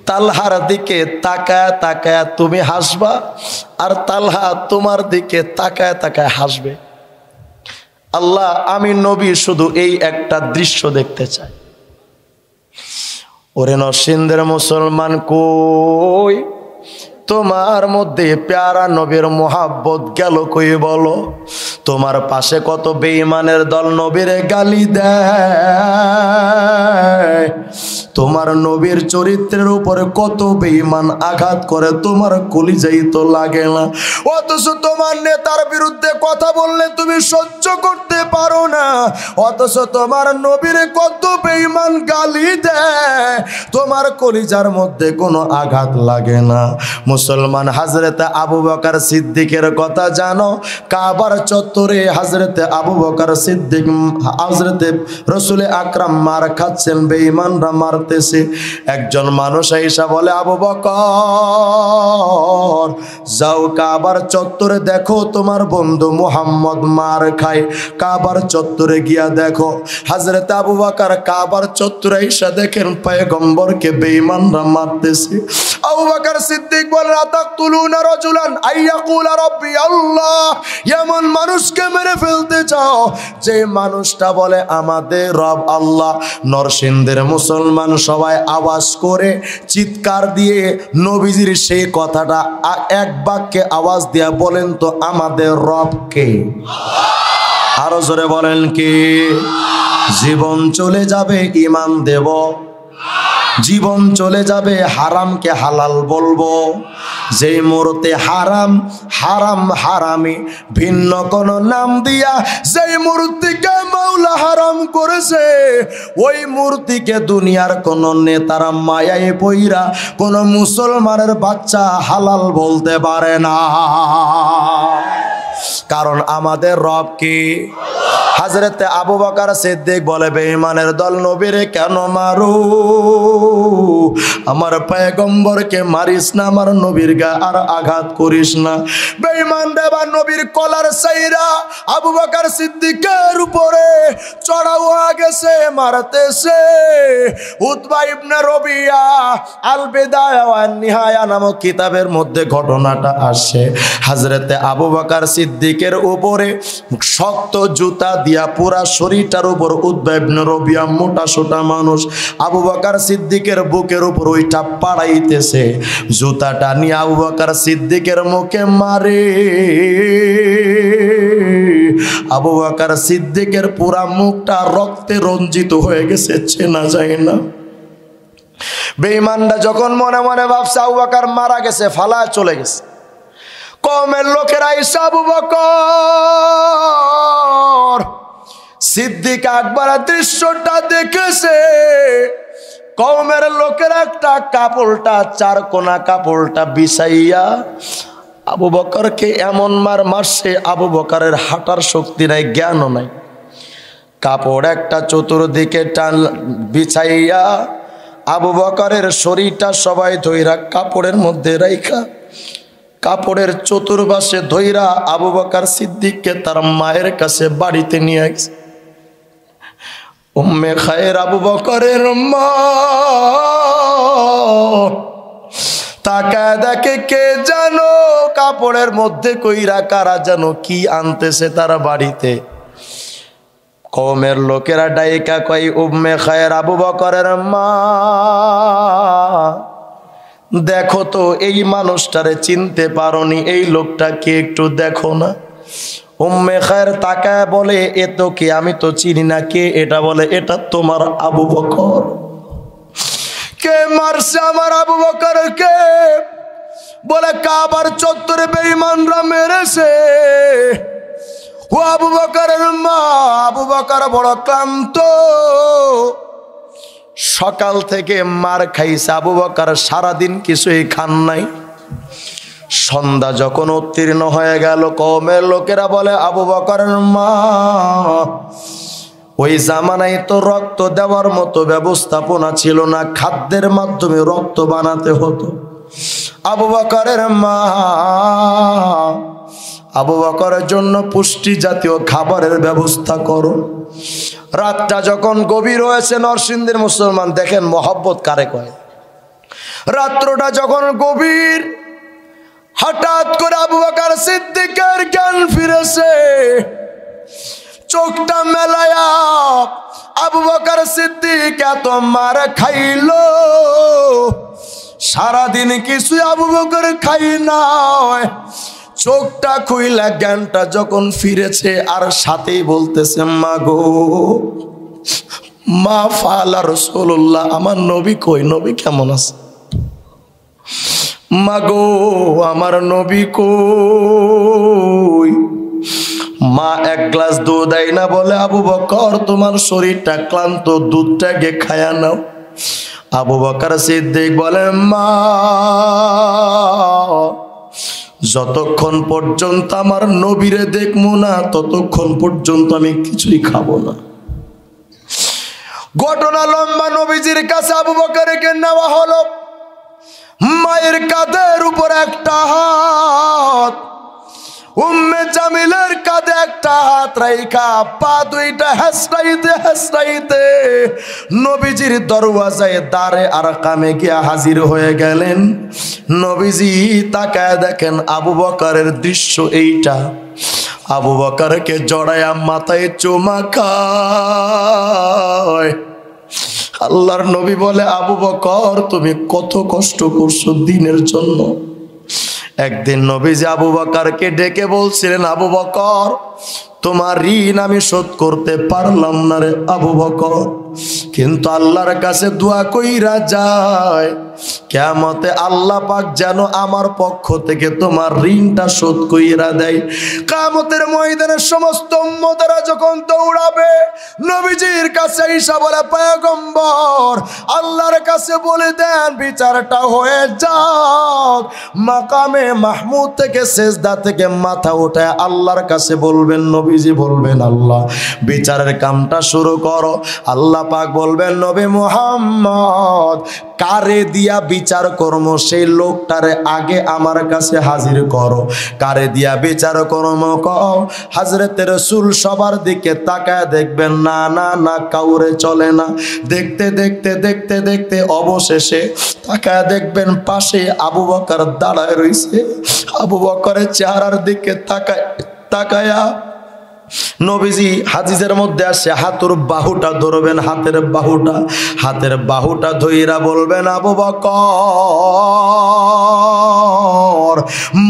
তালহার দিকে তাকায় তাকায় তুমি হাসবা, আর তালহা তোমার দিকে তাকায় তাকায় হাসবে। আল্লাহ, আমি নবী শুধু এই একটা দৃশ্য দেখতে চাই। ওরে নরসিংদের মুসলমান কই, তোমার মধ্যে প্যারা নবীর মোহাব্বত গেল কই বলো? তোমার পাশে কত বেঈমানের দল নবীরে গালি দেয়, তোমার নবীর চরিত্রের উপরে কত বেঈমান আঘাত করে, তোমার কলিজাই তো লাগে না। অথচ তোমার নেতার বিরুদ্ধে কথা বললে তুমি সহ্য করতে পারো না, অথচ তোমার নবীর কত বেঈমান গালি দেয়, তোমার কলিজার মধ্যে কোনো আঘাত লাগে না। মুসলমান, হযরতে আবু বকর সিদ্দিকের কথা জানো? কাবার চত্বরে হযরতে আবু বকর সিদ্দিক, হযরতে রাসূল আকরাম মার খাচ্ছেন, বেঈমানরা মারতেছে। একজন মানুষ আইসা বলে, আবু বকর যাও কাবার চত্বরে দেখো তোমার বন্ধু মুহাম্মদ মার খায়। কাবার চত্বরে গিয়া দেখো। হযরতে আবু বকর কাবার চত্বরে আইসা দেখেন পয়গম্বরকে বেঈমানরা মারতেছে। আবু বকর সিদ্দিক বলেন, আতাকতুলুনা রাজুলান আইয়াকুলা রাব্বি আল্লাহ, এমন মানুষকে মেরে ফেলতে চাও যে মানুষটা বলে আমাদের রব আল্লাহ। নরসিংদের মুসলমান সবাই আওয়াজ করে চিৎকার দিয়ে নবীজির সেই কথাটা এক বাক্যে আওয়াজ দিয়া বলেন তো, আমাদের রব কে? আরো জোরে বলেন কে? জীবন চলে যাবে ঈমান দেব, জীবন চলে যাবে হারামকে হালাল বলবো। যেই মুহূর্তে হারাম হারাম হারামি ভিন্ন কোন নাম দিয়া যেই মূর্তিকে মাওলা হারাম করেছে, ওই মূর্তিকে দুনিয়ার কোন নেতারা মায়ায় পইরা কোন মুসলমানের বাচ্চা হালাল বলতে পারে না। কারণ আমাদের রব কি? হযরতে আবু বকর সিদ্দিক বলে, বেঈমানের দল নবীরে কেন মারো? আমার পয়গম্বরকে মারিস না, আমার নবীর গায়ে আর আঘাত করিস না। বেঈমান দেবা নবীর কলার সাইরা আবু বকর সিদ্দিকের উপরে চড়াও হয়ে গেছে, মারতেছে। উতবা ইবনে রবিয়া আল বিদায়া ওয়ান নিহায়া নামক কিতাবের মধ্যে ঘটনাটা আসে। হযরতে আবু বকর সিদ্দিকের উপরে শক্ত জুতা দিয়া পুরা শরীরটার উপর উতবা ইবনে রবিয়া মোটা সোটা মানুষ আবু বকর সিদ্দিকের বুকের উপর ওইটা পাড়াইতেছে। জুতাটা নিয়ে আবু বকর সিদ্দিকের মুখে মারে। আবু বকর সিদ্দিকের পুরা মুখটা রক্তে রঞ্জিত হয়ে গেছে, চেনা যায় না। বেঈমানরা যখন মনে মনে ভাবছে আবু বকর মারা গেছে, ফালা চলে গেছে, কওমের লোকেরা এসে আবু বকর সিদ্দিক আকবর দৃশ্যটা দেখেছে। কওমের লোকেরা একটা কাপড়টা, চার কোনা কাপড়টা বিছাইয়া আবু বকরকে এমন মারছে, আবু বকরের হাঁটার শক্তি নাই, জ্ঞানও নাই। কাপড় একটা চতুর্দিকে টান বিছাইয়া আবু বকরের শরীরটা সবাই ধইরা কাপড়ের মধ্যে রাইখা কাপড়ের চতুর্পাশে ধইরা আবু বকর সিদ্দিককে তার মায়ের কাছে বাড়িতে নিয়ে গেছে। উম্মে খায়ের আবু বকরের মা তাকায় দেখে কে জানো কাপড়ের মধ্যে কইরা কারা জানো কি আনতেছে তারা বাড়িতে। কওমের লোকেরা ডাইকা কই, উম্মে খায়ের আবু বকরের মা দেখো তো এই মানুষটারে চিনতে পারোনি, এই লোকটাকে একটু দেখো না। উম্মে খায়ের তাকায় বলে, এ তো কে? আমি তো চিনি না। কে এটা? বলে, এটা তোমার আবু বকর। কে মারছে আমার আবু বকরকে? বলে, কাবার চত্বরে বেঈমানরা মেরেছে। ও আবু বকরের মা, আবু বকর বড় ক্লান্ত, সকাল থেকে মার খাইছে। আবু বকর সারাদিন কিছুই খান নাই। সন্ধ্যা যখন উত্তীর্ণ হয়ে গেল, কওমের লোকেরা বলে, আবু বকরের মা ওই জামানায় তো রক্ত দেওয়ার মতো ব্যবস্থাপনা ছিল না, খাদ্যের মাধ্যমে রক্ত বানাতে হতো। আবু বকরের মা আবু বকরের জন্য পুষ্টি জাতীয় খাবারের ব্যবস্থা করো। রাতটা যখন গভীর হয়েছে, নরসিংদীর মুসলমান দেখেন মহব্বত কারে কয়। রাত্রটা যখন গভীর, হঠাৎ করে আবু বকর সিদ্দিকের জ্ঞান ফিরেছে। চোখটা মেলায়া আবু বকর সিদ্দিক এত মার খাইলো, সারাদিন কিছু আবু বকর খাই নাই। চোখটা খুইলা জ্ঞানটা যখন ফিরেছে, আর সাথেই বলতেছে, মা গো, মা ফালা রাসূলুল্লাহ, আমার নবী কই, নবী কেমন আছে? মা গো, আমার নবী কই? মা এক গ্লাস দুধ দেয় না, বলে আবু বকর তোমার শরীরটা ক্লান্ত, দুধটাকে খায়া নাও। আবু বকর সিদ্দিক বলে, মা যতক্ষণ পর্যন্ত আমার নবীরে দেখবো না, ততক্ষণ পর্যন্ত আমি কিছুই খাবো না। ঘটনা লম্বা। নবীজির কাছে আবু বকরকে নেওয়া হলো। মায়ের কাঁধের উপর একটা হাত, উম্মে জামিলের কাঁধে একটা হাত রাইখা পা দুইটা হেসরাইতে হেসরাইতে নবীজির দরওয়াজায় দারে আর কামে গিয়া হাজির হয়ে গেলেন। নবীজি তাকায় দেখেন আবু বকরের দৃশ্য এইটা। আবু বকরকে জড়ায়া মাথায় চুমা খায়। আল্লাহর নবী বলে, আবু বকর তুমি কত কষ্ট করছো দিনের জন্য। একদিন নবীজি আবু বকরকে ডেকে বলছিলেন, আবু বকর তোমার ঋণ আমি শোধ করতে পারলাম না রে আবু বকর, কিন্তু আল্লাহর কাছে দোয়া কইরা যায় কিয়ামতে আল্লাহ পাক যেন আমার পক্ষ থেকে তোমার ঋণটা শোধ কইরা দেয়। কিয়ামতের ময়দানে সমস্ত উম্মতেরা যখন দৌড়াবে, নবীজির কাছে ঈসা বলে, পয়গম্বর আল্লাহর কাছে বলে দেন বিচারটা হয়ে যাক। মাকামে মাহমুদ থেকে সেজদা থেকে মাথা উঠায় আল্লাহর কাছে বলবেন, নবীজি বলবেন, আল্লাহ বিচারের কামটা শুরু করো। আল্লাহ পাক বলবেন, নবী মুহাম্মদ কারে দিয়া বিচার কর্ম সেই লোকটারে আগে আমার কাছে হাজির করো। কারে দিয়া বিচার কর্ম কও। হযরতে রাসূল সবার দিকে তাকায় দেখবেন, না না না, কাউরে চলে না। দেখতে দেখতে দেখতে দেখতে অবশেষে তাকায় দেখবেন পাশে আবু বকর দাঁড়ায় রইছে। আবু বকরের চেহারার দিকে তাকায়া নবীজি হাদিসের মধ্যে আসে হাতের বাহুটা ধরবেন, হাতের বাহুটা ধইরা বলবেন, আবু বকর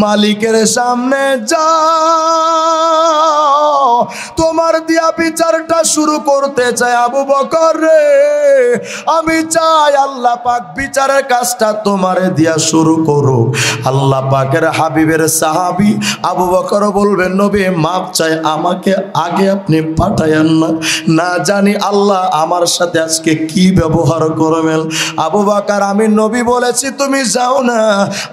মালিকের সামনে যাও, তোমার দিয়া বিচারটা শুরু করতে চাই। আবু বকর রে, আমি চাই আল্লাহ পাক বিচারের কাজটা তোমারে দিয়া শুরু করুক। আল্লাহ পাকের হাবিবের সাহাবী আবু বকর বলবেন, নবী মাপ চাই, আমাকে আগে আপনি পাঠায়েন না, না জানি আল্লাহ আমার সাথে আজকে কি ব্যবহার করবেন। আবু বকর, আমি নবী বলেছি তুমি যাও না,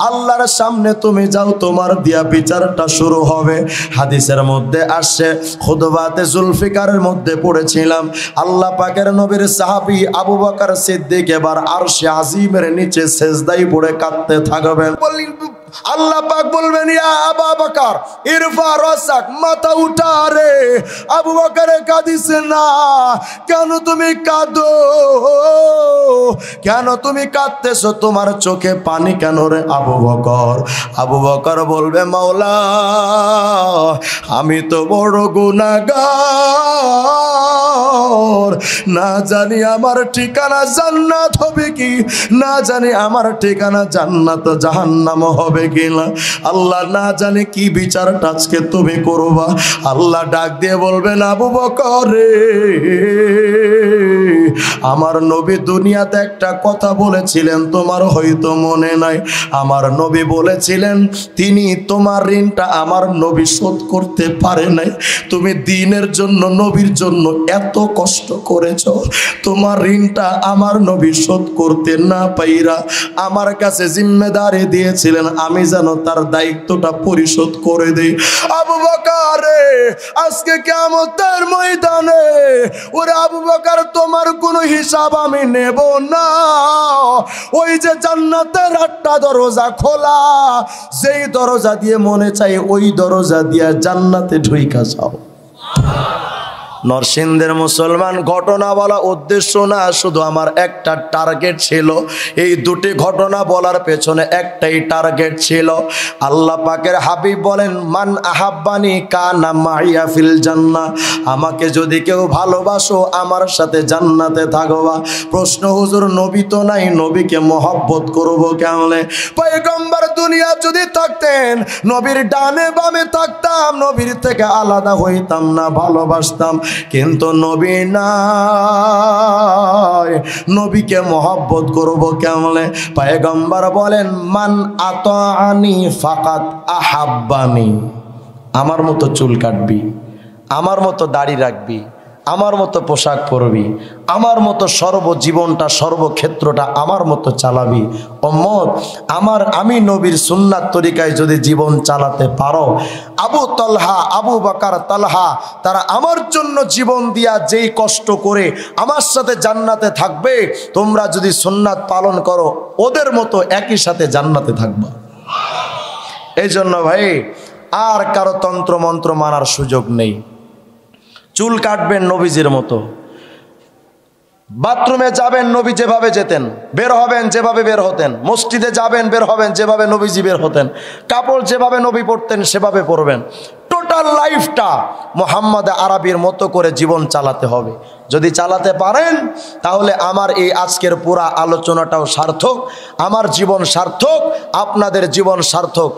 আল্লাহর সামনে তুমি যাও, তোমার দিয়া বিচারটা শুরু হবে। হাদিসের মধ্যে আসছে, খুতবাতে জুলফিকারের মধ্যে পড়েছিলাম, আল্লাহ পাকের নবীর সাহাবী আবু বকর সিদ্দিক এবার আরশে আজিমের নিচে সেজদায় পড়ে কাঁদতে থাকবেন। আল্লাহ পাক বলবেন, ইয়া আবু বকর ইরফা রাসাক, মাথা উঠা রে। আবু বকর কাঁদিছে না, কেন তুমি কাঁদো, কেন তুমি কাঁদতেছো, তোমার চোখে পানি কেন রে আবু বকর? আবু বকর বলবে, মাওলা আমি তো বড় গুনাহগার, না জানি আমার ঠিকানা জান্নাত হবে কি, না জানি আমার ঠিকানা জান্নাত জাহান্নাম হবে কিনা। আল্লাহ না জানি কি বিচারটা আজকে তুমি করবা। আল্লাহ ডাক দিয়ে বলবেন, আবু বকর রে আমার নবী দুনিয়াতে একটা কথা বলেছিলেন, তোমার হয়তো মনে নাই। আমার নবী বলেছিলেন তিনি তোমার ঋণটা আমার নবী শোধ করতে পারে নাই। তুমি দ্বীনের জন্য, নবীর জন্য এত কষ্ট করেছো, তোমার ঋণটা আমার নবী শোধ করতে না পাইরা আমার কাছে জিম্মেদারি দিয়েছিলেন, আমি যেন তার দায়িত্বটা পরিশোধ করে দেই। আবু বকর, আজকে কিয়ামতের ময়দানে ওরে আবু বকর, তোমার কোনো হিসাব আমি নেব না। ওই যে জান্নাতের 8টা দরজা খোলা, যেই দরজা দিয়ে মনে চাই ওই দরজা দিয়ে জান্নাতে ঢুইকা যাও। নরসিংদীর মুসলমান, ঘটনা বলা উদ্দেশ্য না, শুধু আমার একটা টার্গেট ছিল। এই দুটি ঘটনা বলার পেছনে একটাই টার্গেট ছিল। আল্লাহ পাকের হাবিব বলেন, মান আহাব্বানি কানা মাইয়া ফিল জান্নাহ, আমাকে যদি কেউ ভালোবাসো আমার সাথে জান্নাতে থাকবা। প্রশ্ন, হুজুর নবী তো নাই, নবীকে মহব্বত করব কেমনে? পয়গম্বর দুনিয়া যদি থাকতেন, নবীর ডানে বামে থাকতাম, নবীর থেকে আলাদা হইতাম না, ভালোবাসতাম। কিন্তু নবী নাই, নবীকে মহব্বত করব কেমনে? পয়গম্বর বলেন, মান আতাআনি ফাকাত আহাব্বানি, আমার মতো চুল কাটবি, আমার মতো দাড়ি রাখবি, আমার মতো পোশাক পরবি, আমার মতো সর্বজীবনটা সর্বক্ষেত্রটা আমার মতো চালাবি। উম্মত, আমি নবীর সুন্নাত তরিকায় যদি জীবন চালাতে পারো, আবু তালহা, আবু বকর, তালহা, তারা আমার জন্য জীবন দিয়া যেই কষ্ট করে আমার সাথে জান্নাতে থাকবে, তোমরা যদি সুন্নাত পালন করো ওদের মতো একই সাথে জান্নাতে থাকবা। এই জন্য ভাই, আর কারো তন্ত্র মন্ত্র মানার সুযোগ নেই। চুল কাটবেন নবীজির মতো, বাথরুমে যাবেন নবী যেভাবে যেতেন, বের হবেন যেভাবে বের হতেন, মসজিদে যাবেন বের হবেন যেভাবে নবীজি বের হতেন, কাপড় যেভাবে নবী পরতেন সেভাবে পরবেন। টোটাল লাইফটা মুহাম্মদ আরবির মতো করে জীবন চালাতে হবে। যদি চালাতে পারেন তাহলে আমার এই আজকের পুরা আলোচনাটাও সার্থক, আমার জীবন সার্থক, আপনাদের জীবন সার্থক।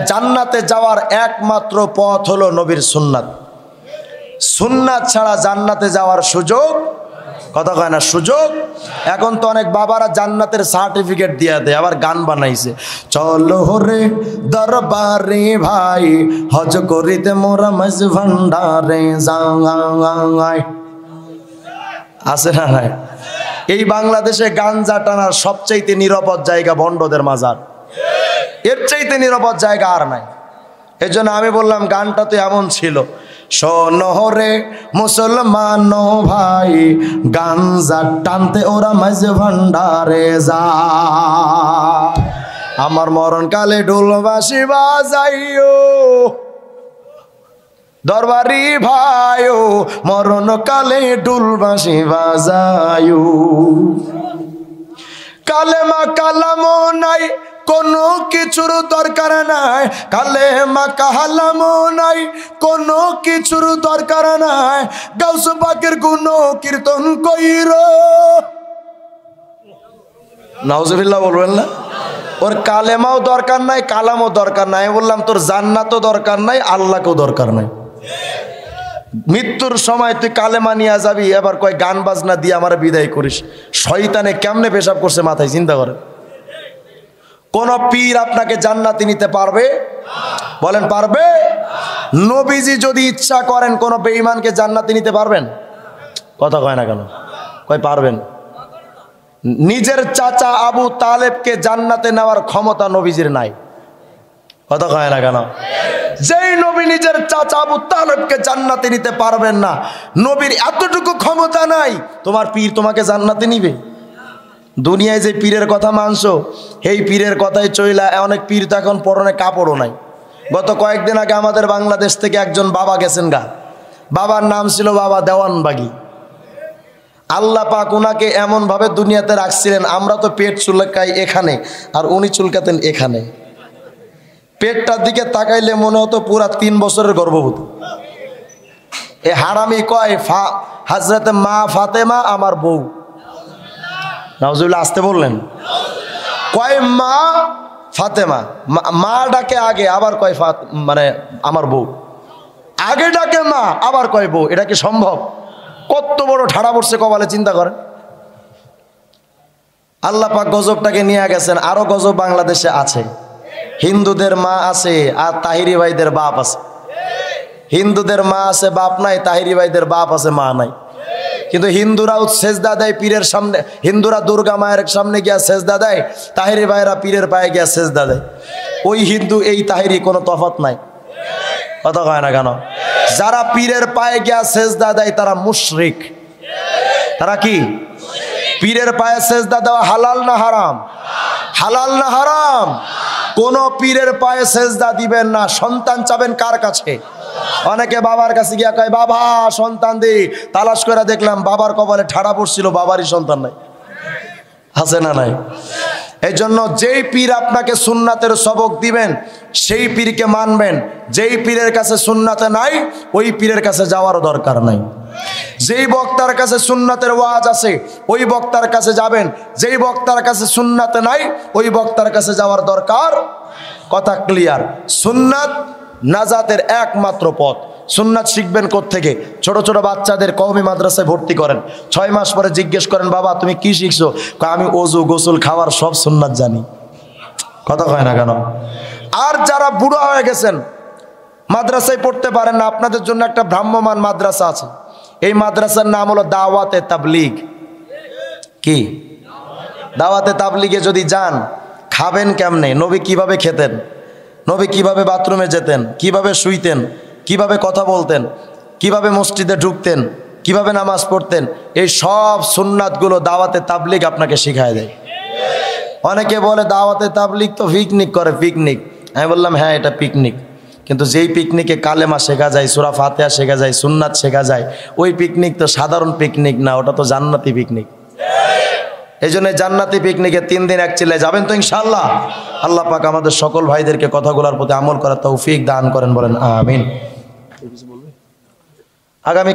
জান্নাতে যাওয়ার একমাত্র পথ হলো নবীর সুন্নাত। সুন্নাত ছাড়া জান্নাতে যাওয়ার সুযোগ, কথা কয় না, সুযোগ। এখন তো অনেক বাবারা জান্নাতের সার্টিফিকেট দিয়ে দেয়, আবার গান বানাইছে, চলো রে দরবারে ভাই হজ করিতে মোরা মাঝ ভান্ডারে যাই। আছে না নাই? এই বাংলাদেশে গাঞ্জা টানার সবচাইতে নিরাপদ জায়গা ভণ্ডদের মাজার, এর চাইতে নিরাপদ জায়গা আর নাই। এই জন্য আমি বললাম গানটা তো এমন ছিল, শোনো রে মুসলমান ভাই গাঞ্জা টানতে ওরা মাঝ ভান্ডারে যায়, আমার মরণকালে ঢোলবাসি বাজাইও, দরবারি ভাইও মরণকালে ঢোলবাসি বাজাইও। কালেমা কালামও নাই, কোনো কিছুর দরকার নাই, কালেমা কালামও নাই, কোনো কিছুর দরকার নাই, গাউস পাকের গুণ কীর্তন কইরো। নাউজুবিল্লাহ বলবেন না? ওর কালেমাও দরকার নাই, কালামও দরকার নাই। বললাম তোর জান্নাতও দরকার নাই, আল্লাহকেও দরকার নাই। মৃত্যুর সময় তুই কালেমা নিয়ে যাবি, এবার কয় গান বাজনা দিয়ে আমার বিদায় করিস। শয়তানে কেমনে পেশাব করছে মাথায়, চিন্তা করে। কোন পীর আপনাকে জান্নাতে নিতে পারবে? বলেন পারবে? নবীজি যদি ইচ্ছা করেন কোন বেঈমানকে জান্নাতে নিতে পারবেন? কথা কয় না কেন? কয় পারবেন। নিজের চাচা আবু তালেবকে জান্নাতে নেওয়ার ক্ষমতা নবীজির নাই। কথা কয় না কেন? যেই নবী নিজের চাচা আবু তালেবকে জান্নাতে নিতে পারবেন না, নবীর এতটুকু ক্ষমতা নাই, তোমার পীর তোমাকে জান্নাতে নিবে? দুনিয়ায় যে পীরের কথা মানছো, এই পীরের কথাই চইলা অনেক পীর তো এখন পরনে কাপড়ও নাই। গত কয়েকদিন আগে আমাদের বাংলাদেশ থেকে একজন বাবা গেছেন গা, বাবার নাম ছিল বাবা দেওয়ানবাগি। আল্লাহ পাক উনাকে এমনভাবে দুনিয়াতে রাখছিলেন, আমরা তো পেট চুলকাই এখানে, আর উনি চুলকাতেন এখানে। পেটটার দিকে তাকাইলে মনে হতো পুরা 3 বছরের গর্ভবতী। এ হারামি কয় হযরতে মা ফাতেমা আমার বউ। নাউজুবিল্লাহ, আসতে বললেন। কয় মা ফাতেমা, মা ডাকে আগে, আবার কয় মানে আমার বউ। আগে ডাকে মা, আবার কয় বউ। এটা কি সম্ভব? কত বড় ঠাড়া পড়ছে কপালে, চিন্তা করেন। আল্লাহ পাক গজবটাকে নিয়ে গেছেন। আরো গজব বাংলাদেশে আছে। হিন্দুদের মা আছে আর তাহিরি ভাইদের বাপ আছে। হিন্দুদের মা আছে বাপ নাই, তাহিরি ভাইদের বাপ আছে মা নাই। কিন্তু হিন্দুরাও সেজদা দেয় পীরের সামনে, হিন্দুরা দুর্গা মায়ের সামনে গিয়া সেজদা দেয়, তাহিরি ভাইরা পীরের পায়ে গিয়া সেজদা দেয়। ওই হিন্দু এই তাহিরি কোনো তফাৎ নাই। কথা কয় না কেন? যারা পীরের পায়ে গিয়া সেজদা দেয় তারা মুশরিক। তারা কি? পীরের পায়ে সেজদা দেওয়া হালাল না হারাম? হালাল না হারাম? কোন পীরের পায়ে সেজদা দিবেন না। সন্তান চাবেন কার কাছে? অনেকে বাবার কাছে গিয়া কয় বাবা সন্তান দি, তালাশ করে দেখলাম বাবার কপালে ঠাড়া পড়ছিল, বাবারই সন্তান নাই। আছে না নাই? এই জন্য যেই পীর আপনাকে সুন্নাতের সবক দিবেন সেই পীরকে মানবেন। যেই পীরের কাছে সুন্নাতে নাই ওই পীরের কাছে যাওয়ারও দরকার নাই। যেই বক্তার কাছে সুন্নাতের ওয়াজ আছে ওই বক্তার কাছে যাবেন। যেই বক্তার কাছে সুন্নাতে নাই ওই বক্তার কাছে যাওয়ার দরকার। কথা ক্লিয়ার? সুন্নাত নাজাতের একমাত্র পথ। সুন্নাত শিখবেন কোত্থেকে? ছোট ছোট বাচ্চাদের কওমি মাদ্রাসায় ভর্তি করেন। 6 মাস পরে জিজ্ঞেস করেন বাবা তুমি কি শিখছো? আমি ওযু গোসল খাওয়ার সব সুন্নাত জানি। কথা কয় না কেন? আর যারা বুড়ো হয়ে গেছেন মাদ্রাসায় পড়তে পারেন না, আপনাদের জন্য একটা ভ্রাম্যমান মাদ্রাসা আছে। এই মাদ্রাসার নাম হলো দাওয়াতে তাবলীগ। কি? দাওয়াতে তাবলীগে যদি যান, খাবেন কেমনে? নবী কিভাবে খেতেন, নবী কিভাবে বাথরুমে যেতেন, কিভাবে শুইতেন, কিভাবে কথা বলতেন, কিভাবে মসজিদে ঢুকতেন, কিভাবে নামাজ পড়তেন, এই সব সুন্নাতগুলো দাওয়াতে তাবলীগ আপনাকে শিখায় দেয়। অনেকে বলে দাওয়াতে তাবলীগ তো পিকনিক করে। পিকনিক? আমি বললাম হ্যাঁ এটা পিকনিক, কিন্তু যেই পিকনিকে কালেমা শেখা যায়, সূরা ফাতিহা শেখা যায়, সুন্নাত শেখা যায়, ওই পিকনিক তো সাধারণ পিকনিক না, ওটা তো জান্নাতি পিকনিক। এই জন্য জান্নাতি পিকনিকে 3 দিন 1 চিল্লায় যাবেন তো ইনশাআল্লাহ। আল্লাহ পাক আমাদের সকল ভাইদেরকে কথাগুলোর প্রতি আমল করার তৌফিক দান করেন, বলেন আমিন। আগামী